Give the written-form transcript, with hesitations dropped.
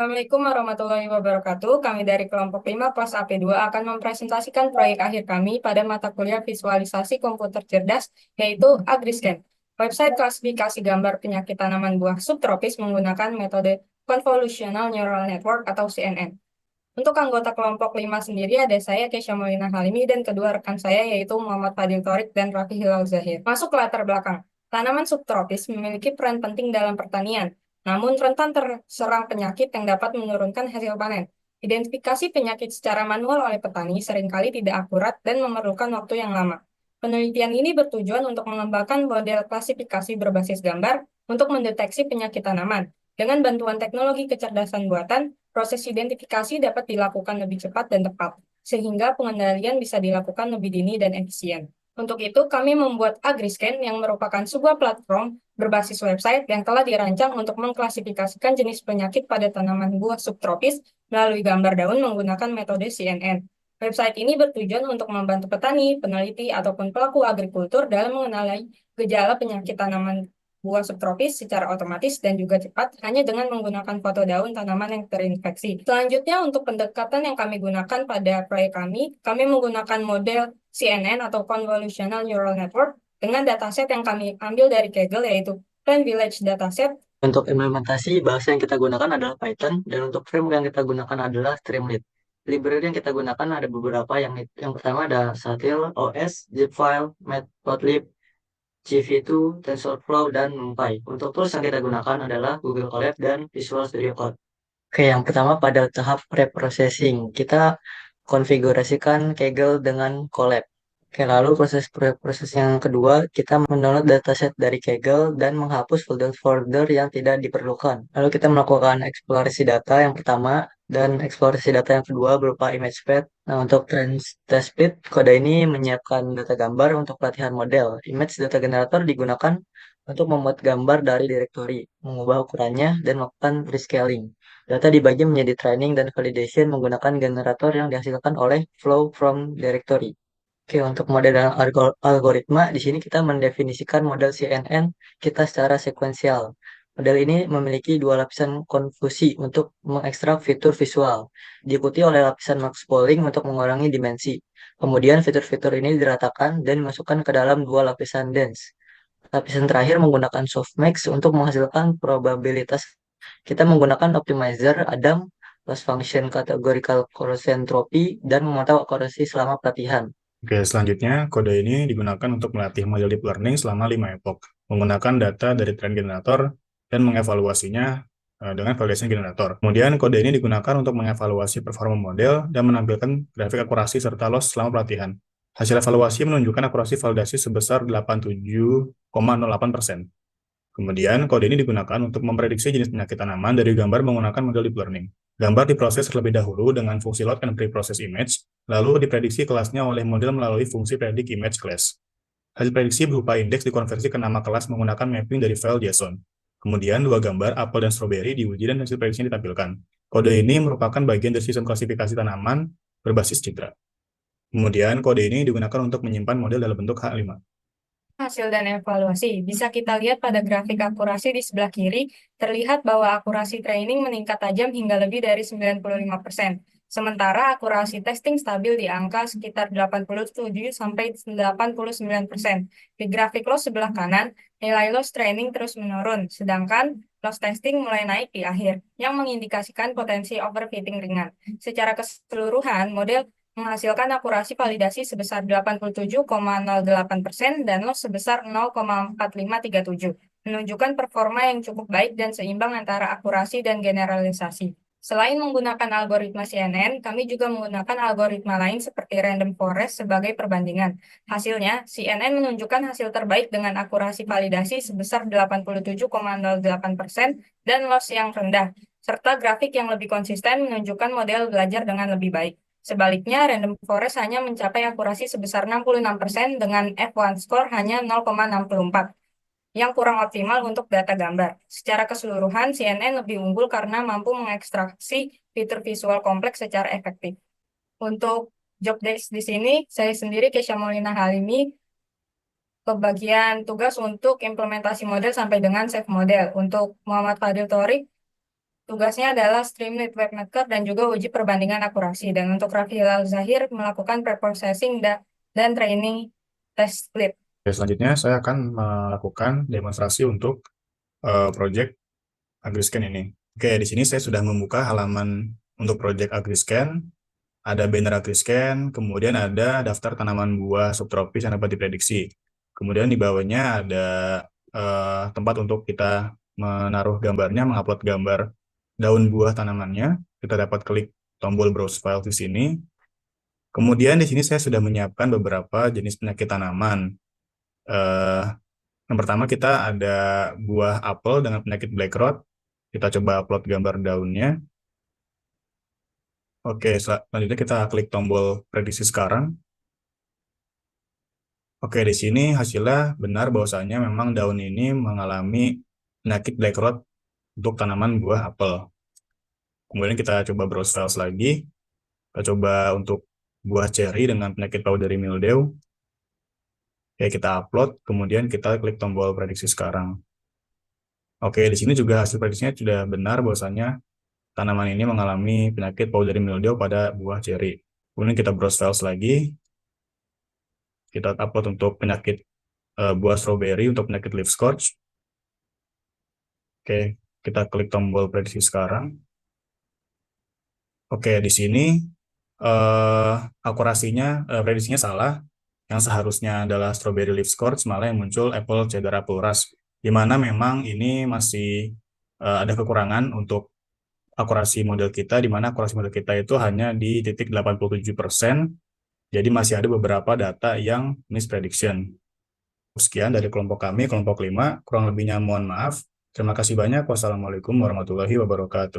Assalamualaikum warahmatullahi wabarakatuh. Kami dari kelompok 5 kelas AP2 akan mempresentasikan proyek akhir kami pada mata kuliah visualisasi komputer cerdas, yaitu AgriScan. Website klasifikasi gambar penyakit tanaman buah subtropis menggunakan metode Convolutional Neural Network atau CNN. Untuk anggota kelompok 5 sendiri ada saya, Kesha Maulina Halimi, dan kedua rekan saya yaitu Muhammad Fadil Torik dan Rafi Hilal Zahir. Masuk ke latar belakang. Tanaman subtropis memiliki peran penting dalam pertanian, namun rentan terserang penyakit yang dapat menurunkan hasil panen. Identifikasi penyakit secara manual oleh petani seringkali tidak akurat dan memerlukan waktu yang lama. Penelitian ini bertujuan untuk mengembangkan model klasifikasi berbasis gambar untuk mendeteksi penyakit tanaman. Dengan bantuan teknologi kecerdasan buatan, proses identifikasi dapat dilakukan lebih cepat dan tepat, sehingga pengendalian bisa dilakukan lebih dini dan efisien. Untuk itu, kami membuat AgriScan yang merupakan sebuah platform berbasis website yang telah dirancang untuk mengklasifikasikan jenis penyakit pada tanaman buah subtropis melalui gambar daun menggunakan metode CNN. Website ini bertujuan untuk membantu petani, peneliti, ataupun pelaku agrikultur dalam mengenali gejala penyakit tanaman buah subtropis secara otomatis dan juga cepat hanya dengan menggunakan foto daun tanaman yang terinfeksi. Selanjutnya, untuk pendekatan yang kami gunakan pada proyek kami menggunakan model CNN atau Convolutional Neural Network dengan dataset yang kami ambil dari Kaggle yaitu Plant Village Dataset. Untuk implementasi, bahasa yang kita gunakan adalah Python, dan untuk framework yang kita gunakan adalah Streamlit. Library yang kita gunakan ada beberapa, yang pertama ada Satil, OS, Zipfile, Matplotlib, GV2, TensorFlow, dan NumPy. Untuk tools yang kita gunakan adalah Google Colab dan Visual Studio Code. Oke, yang pertama pada tahap preprocessing, kita konfigurasikan Kaggle dengan Colab. Oke, lalu proses yang kedua, kita mendownload dataset dari Kaggle dan menghapus folder-folder yang tidak diperlukan. Lalu kita melakukan eksplorasi data yang pertama dan eksplorasi data yang kedua berupa ImagePath. Nah, untuk test bed, kode ini menyiapkan data gambar untuk pelatihan model. Image data generator digunakan untuk membuat gambar dari direktori, mengubah ukurannya, dan melakukan rescaling. Data dibagi menjadi training dan validation menggunakan generator yang dihasilkan oleh flow from directory. Oke, untuk model dan algoritma, di sini kita mendefinisikan model CNN kita secara sekuensial. Model ini memiliki dua lapisan konfusi untuk mengekstrak fitur visual, diikuti oleh lapisan max pooling untuk mengurangi dimensi. Kemudian fitur-fitur ini diratakan dan dimasukkan ke dalam dua lapisan dense. Lapisan terakhir menggunakan softmax untuk menghasilkan probabilitas. Kita menggunakan optimizer, Adam, loss function categorical correlation entropy, dan memantau akurasi selama pelatihan. Oke, selanjutnya kode ini digunakan untuk melatih model deep learning selama 5 epoch, menggunakan data dari train generator dan mengevaluasinya dengan validation generator. Kemudian kode ini digunakan untuk mengevaluasi performa model dan menampilkan grafik akurasi serta loss selama pelatihan. Hasil evaluasi menunjukkan akurasi validasi sebesar 87,08%. Kemudian, kode ini digunakan untuk memprediksi jenis penyakit tanaman dari gambar menggunakan model deep learning. Gambar diproses terlebih dahulu dengan fungsi load and preprocess image, lalu diprediksi kelasnya oleh model melalui fungsi predict image class. Hasil prediksi berupa indeks dikonversi ke nama kelas menggunakan mapping dari file JSON. Kemudian, dua gambar, apel dan strawberry, diuji dan hasil prediksinya ditampilkan. Kode ini merupakan bagian dari sistem klasifikasi tanaman berbasis citra. Kemudian, kode ini digunakan untuk menyimpan model dalam bentuk H5. Hasil dan evaluasi. Bisa kita lihat pada grafik akurasi di sebelah kiri, terlihat bahwa akurasi training meningkat tajam hingga lebih dari 95%. Sementara akurasi testing stabil di angka sekitar 87-89%. Di grafik loss sebelah kanan, nilai loss training terus menurun, sedangkan loss testing mulai naik di akhir, yang mengindikasikan potensi overfitting ringan. Secara keseluruhan, model menghasilkan akurasi validasi sebesar 87,08% dan loss sebesar 0,4537, menunjukkan performa yang cukup baik dan seimbang antara akurasi dan generalisasi. Selain menggunakan algoritma CNN, kami juga menggunakan algoritma lain seperti random forest sebagai perbandingan. Hasilnya, CNN menunjukkan hasil terbaik dengan akurasi validasi sebesar 87,08% dan loss yang rendah, serta grafik yang lebih konsisten menunjukkan model belajar dengan lebih baik. Sebaliknya, random forest hanya mencapai akurasi sebesar 66% dengan F1 score hanya 0,64, yang kurang optimal untuk data gambar. Secara keseluruhan, CNN lebih unggul karena mampu mengekstraksi fitur visual kompleks secara efektif. Untuk job desk di sini, saya sendiri Kesha Maulina Halimi kebagian tugas untuk implementasi model sampai dengan save model. Untuk Muhammad Fadil Torik tugasnya adalah Streamlit Webmaker dan juga uji perbandingan akurasi. Dan untuk Raffi Hilal Zahir melakukan preprocessing dan training test lead. Oke, selanjutnya saya akan melakukan demonstrasi untuk project AgriScan ini. Oke, di sini saya sudah membuka halaman untuk project AgriScan. Ada banner AgriScan, kemudian ada daftar tanaman buah subtropis yang dapat diprediksi. Kemudian di bawahnya ada tempat untuk kita menaruh gambarnya, mengupload gambar daun buah tanamannya. Kita dapat klik tombol browse file di sini. Kemudian di sini saya sudah menyiapkan beberapa jenis penyakit tanaman. Yang pertama kita ada buah apel dengan penyakit black rot. Kita coba upload gambar daunnya. Oke, selanjutnya kita klik tombol prediksi sekarang. Oke, di sini hasilnya benar bahwasanya memang daun ini mengalami penyakit black rot untuk tanaman buah apel. Kemudian kita coba browse files lagi. Kita coba untuk buah cherry dengan penyakit powdery mildew. Oke, kita upload, kemudian kita klik tombol prediksi sekarang. Oke, di sini juga hasil prediksinya sudah benar bahwasanya tanaman ini mengalami penyakit powdery mildew pada buah cherry. Kemudian kita browse files lagi. Kita upload untuk penyakit buah strawberry untuk penyakit leaf scorch. Oke, kita klik tombol prediksi sekarang. Oke, di sini prediksinya salah. Yang seharusnya adalah strawberry leaf scorch, malah yang muncul apple cheddar apple rust. Di mana memang ini masih ada kekurangan untuk akurasi model kita, di mana akurasi model kita itu hanya di titik 87%. Jadi masih ada beberapa data yang misprediction. Sekian dari kelompok kami, kelompok 5. Kurang lebihnya mohon maaf. Terima kasih banyak. Wassalamualaikum warahmatullahi wabarakatuh.